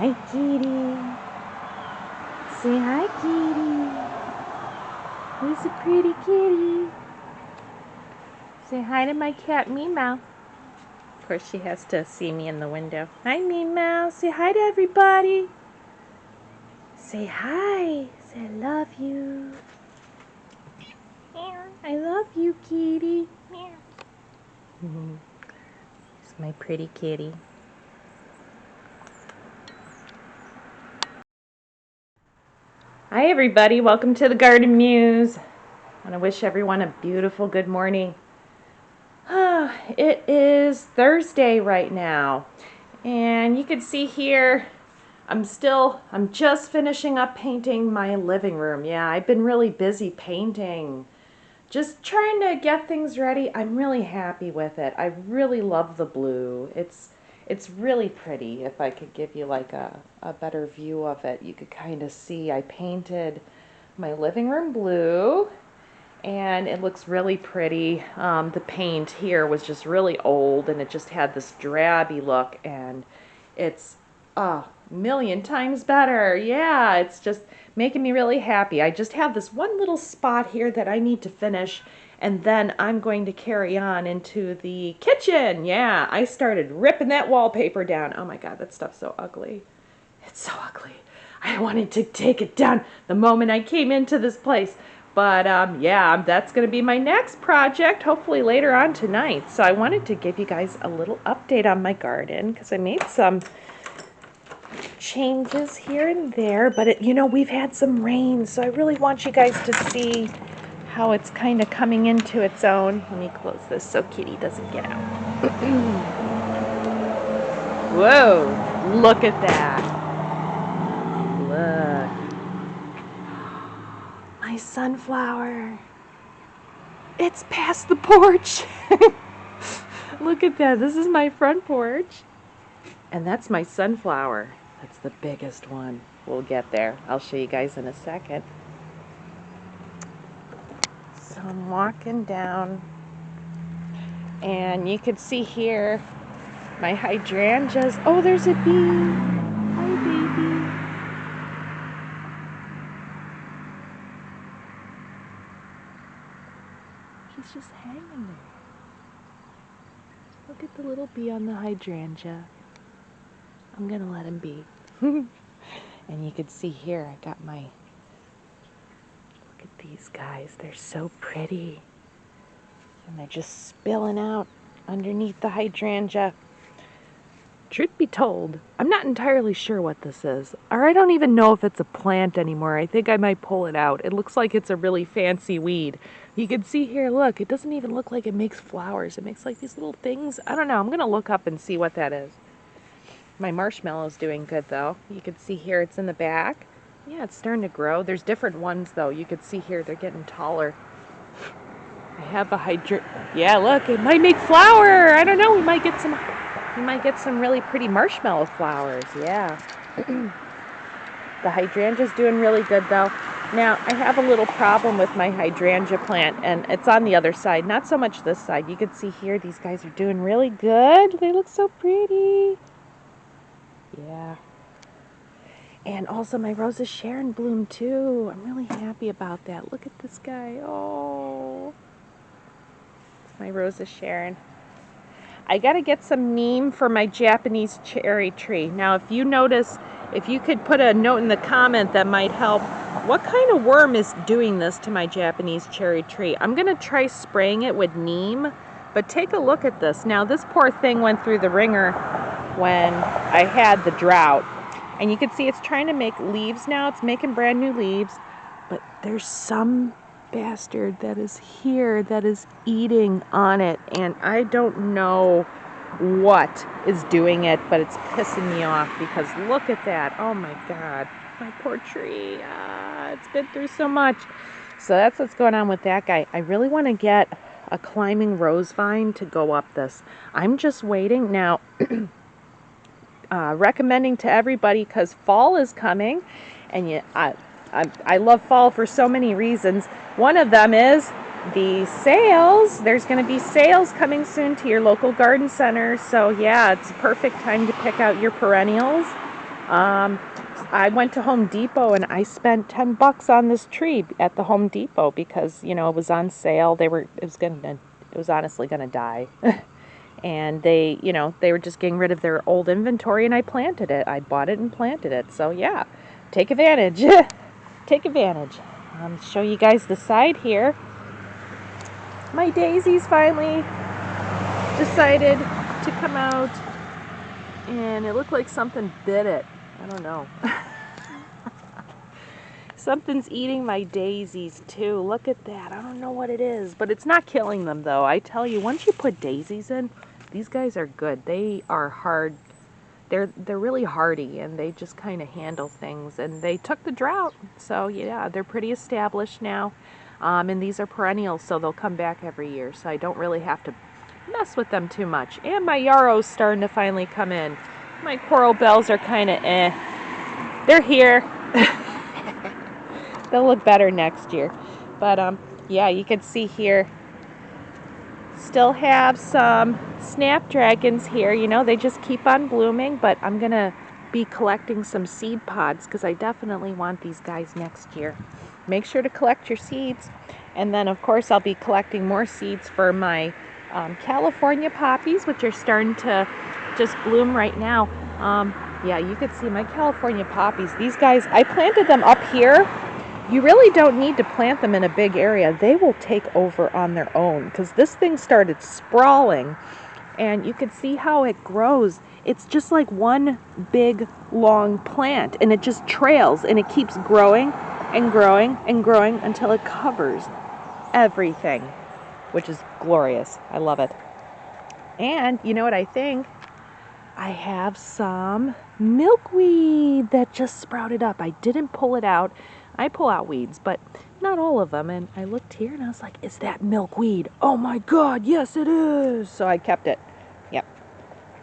Hi, Kitty. Say hi, Kitty. Who's a pretty kitty? Say hi to my cat, Meow. Of course, she has to see me in the window. Hi, Meow. Say hi to everybody. Say hi. Say I love you. I love you, kitty. It's my pretty kitty. Hi, everybody. Welcome to the Garden Muse. I want to wish everyone a beautiful good morning. It is Thursday right now, and you can see here I'm just finishing up painting my living room. Yeah, I've been really busy painting, just trying to get things ready. I'm really happy with it. I really love the blue. It's really pretty. If I could give you like a better view of it, you could kind of see I painted my living room blue, and it looks really pretty. The paint here was just really old, and it just had this drabby look, and it's a million times better. Yeah, it's just making me really happy. I just have this one little spot here that I need to finish, and then I'm going to carry on into the kitchen. Yeah, I started ripping that wallpaper down. Oh my God, that stuff's so ugly. It's so ugly. I wanted to take it down the moment I came into this place. But yeah, that's going to be my next project, hopefully later on tonight. So I wanted to give you guys a little update on my garden because I made some changes here and there. But, we've had some rain, so I really want you guys to see how it's kind of coming into its own. Let me close this so Kitty doesn't get out. Whoa, look at that. Look. My sunflower. It's past the porch. Look at that. This is my front porch. And that's my sunflower. That's the biggest one. We'll get there. I'll show you guys in a second. So I'm walking down, and you can see here my hydrangeas. Oh, there's a bee. Hi, baby. He's just hanging there. Look at the little bee on the hydrangea. I'm going to let him be. And you can see here I got my, look at these guys. They're so pretty. And they're just spilling out underneath the hydrangea. Truth be told, I'm not entirely sure what this is. Or I don't even know if it's a plant anymore. I think I might pull it out. It looks like it's a really fancy weed. You can see here, look, it doesn't even look like it makes flowers. It makes like these little things. I don't know. I'm going to look up and see what that is. My marshmallow's doing good, though. You can see here it's in the back. Yeah, it's starting to grow. There's different ones, though. You can see here they're getting taller. I have a yeah, look, it might make flower. I don't know. We might get some really pretty marshmallow flowers. Yeah. The hydrangea's doing really good, though. Now, I have a little problem with my hydrangea plant, and it's on the other side, not so much this side. You can see here these guys are doing really good. They look so pretty. Yeah. And also my Roses Sharon bloom too. I'm really happy about that. Look at this guy. Oh. It's my Roses Sharon. I gotta get some neem for my Japanese cherry tree. Now if you notice, if you could put a note in the comment that might help. What kind of worm is doing this to my Japanese cherry tree? I'm gonna try spraying it with neem, but take a look at this. Now this poor thing went through the ringer when I had the drought. And you can see it's trying to make leaves now. It's making brand new leaves. But there's some bastard that is here that is eating on it. And I don't know what is doing it, but it's pissing me off because look at that. Oh my God. My poor tree. It's been through so much. So that's what's going on with that guy. I really want to get a climbing rose vine to go up this. I'm just waiting. Now, recommending to everybody because fall is coming, and I love fall for so many reasons. One of them is the sales. There's going to be sales coming soon to your local garden center, so yeah, it's a perfect time to pick out your perennials. I went to Home Depot and I spent $10 on this tree at the Home Depot because, you know, it was on sale. It was honestly gonna die. And they, you know, they were just getting rid of their old inventory and I planted it. I bought it and planted it. So yeah, take advantage. Take advantage. Show you guys the side here. My daisies finally decided to come out and it looked like something bit it. I don't know. Something's eating my daisies too. Look at that. I don't know what it is, but it's not killing them though. I tell you, once you put daisies in, these guys are good. They are hard. They're really hardy and they just kind of handle things, and they took the drought. So yeah, they're pretty established now. And these are perennials, so they'll come back every year. So I don't really have to mess with them too much. And my yarrow's starting to finally come in. My coral bells are kind of They're here. They'll look better next year. But yeah, you can see here, still have some snapdragons here. You know, they just keep on blooming, but I'm going to be collecting some seed pods because I definitely want these guys next year. Make sure to collect your seeds. And then, of course, I'll be collecting more seeds for my California poppies, which are starting to just bloom right now. Yeah, you can see my California poppies. These guys, I planted them up here. You really don't need to plant them in a big area. They will take over on their own because this thing started sprawling and you can see how it grows. It's just like one big long plant and it just trails and it keeps growing and growing and growing until it covers everything, which is glorious. I love it. And you know what I think? I have some milkweed that just sprouted up. I didn't pull it out. I pull out weeds, but not all of them. And I looked here and I was like, is that milkweed? Oh my God, yes it is. So I kept it. Yep,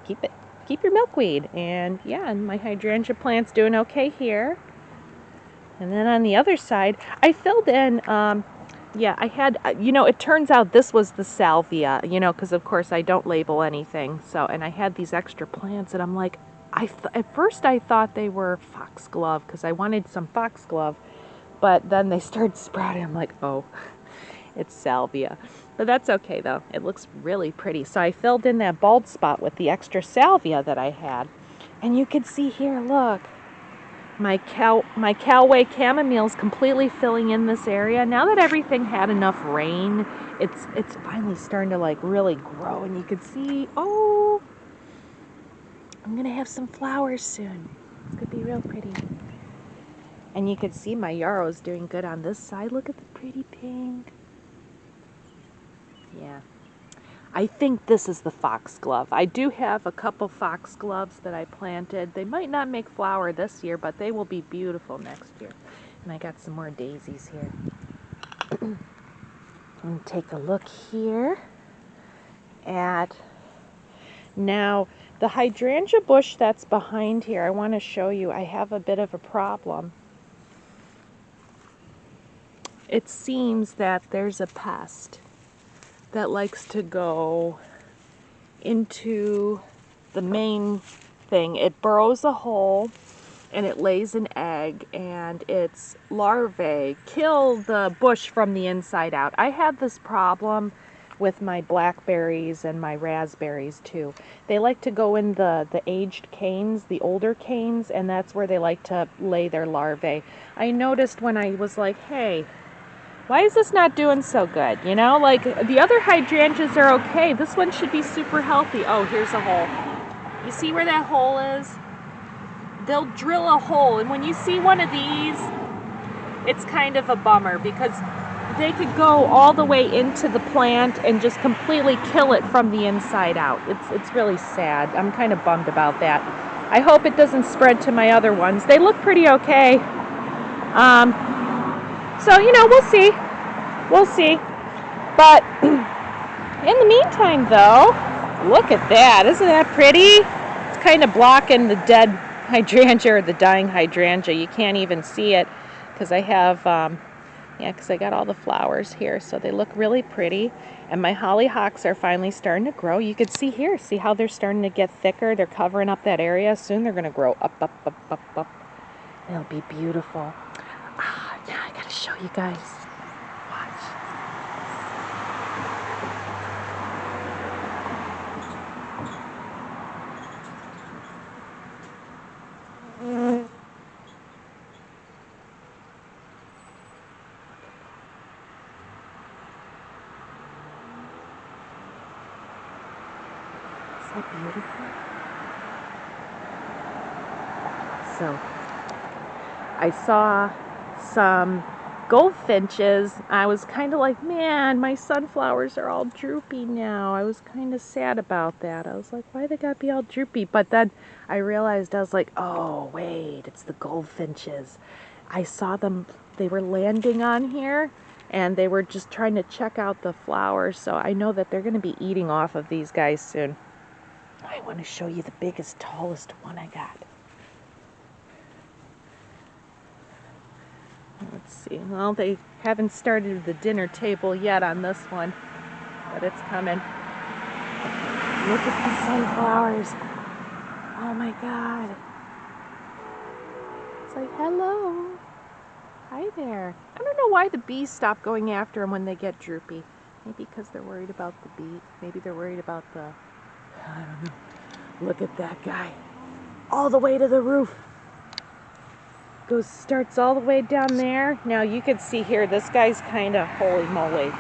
keep it. Keep your milkweed. And yeah, and my hydrangea plant's doing okay here. And then on the other side, I filled in, yeah, I had, you know, it turns out this was the salvia, you know, because of course I don't label anything. So, and I had these extra plants and I'm like, at first I thought they were foxglove because I wanted some foxglove. But then they started sprouting. I'm like, oh, it's salvia. But that's okay, though. It looks really pretty. So I filled in that bald spot with the extra salvia that I had. And you can see here, look, my Callaway chamomile is completely filling in this area. Now that everything had enough rain, it's finally starting to like really grow. And you can see, oh, I'm going to have some flowers soon. It's going to be real pretty. And you can see my yarrow's doing good on this side. Look at the pretty pink. Yeah. I think this is the foxglove. I do have a couple foxgloves that I planted. They might not make flower this year, but they will be beautiful next year. And I got some more daisies here. And take a look here at, now the hydrangea bush that's behind here, I want to show you, I have a bit of a problem. It seems that there's a pest that likes to go into the main thing. It burrows a hole and it lays an egg and its larvae kill the bush from the inside out. I had this problem with my blackberries and my raspberries too. They like to go in the aged canes, the older canes, and that's where they like to lay their larvae. I noticed when I was like, hey, why is this not doing so good? You know, like the other hydrangeas are okay. This one should be super healthy. Oh, here's a hole. You see where that hole is? They'll drill a hole. And when you see one of these, it's kind of a bummer because they could go all the way into the plant and just completely kill it from the inside out. It's really sad. I'm kind of bummed about that. I hope it doesn't spread to my other ones. They look pretty okay. So, you know, we'll see. We'll see. But in the meantime, though, look at that. Isn't that pretty? It's kind of blocking the dead hydrangea or the dying hydrangea. You can't even see it because I have Yeah, because I got all the flowers here, so they look really pretty. And my hollyhocks are finally starting to grow. You can see here, see how they're starting to get thicker? They're covering up that area. Soon they're going to grow up, up, up, up, up. It'll be beautiful. Ah, now I got to show you guys. Watch. Is that beautiful? So, I saw some goldfinches. I was kind of like, man, my sunflowers are all droopy now. I was kind of sad about that. I was like, why they gotta be all droopy? But then I realized, I was like, oh, wait, it's the goldfinches. I saw them, they were landing on here, and they were just trying to check out the flowers. So I know that they're going to be eating off of these guys soon. I want to show you the biggest, tallest one I got. Let's see. Well, they haven't started the dinner table yet on this one, but it's coming. Look at the sunflowers. Oh my God. It's like, hello. Hi there. I don't know why the bees stop going after them when they get droopy. Maybe because they're worried about the bee. Maybe they're worried about the... I don't know. Look at that guy. All the way to the roof. Starts all the way down there. Now you can see here, this guy's kind of, holy moly.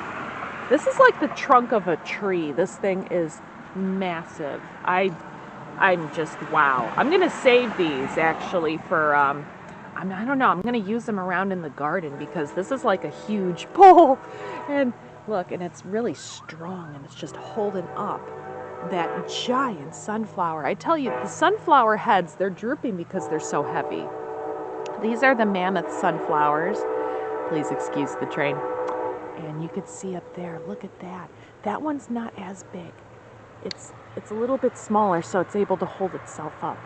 This is like the trunk of a tree. This thing is massive. I'm just, wow. I'm gonna save these actually for, I don't know, I'm gonna use them around in the garden because this is like a huge pole. And look, and it's really strong and it's just holding up that giant sunflower. I tell you, the sunflower heads, they're drooping because they're so heavy. These are the mammoth sunflowers. Please excuse the train. And you can see up there, look at that. That one's not as big. It's a little bit smaller, so it's able to hold itself up.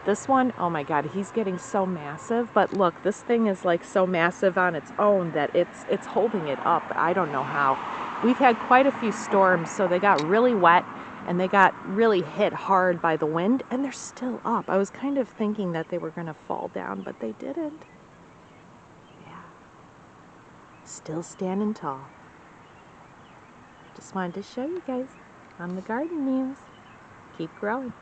This one, oh my God, he's getting so massive. But look, this thing is like so massive on its own that it's holding it up. I don't know how. We've had quite a few storms, so they got really wet and they got really hit hard by the wind, and they're still up. I was kind of thinking that they were going to fall down, but they didn't. Yeah. Still standing tall. Just wanted to show you guys on the garden news. Keep growing.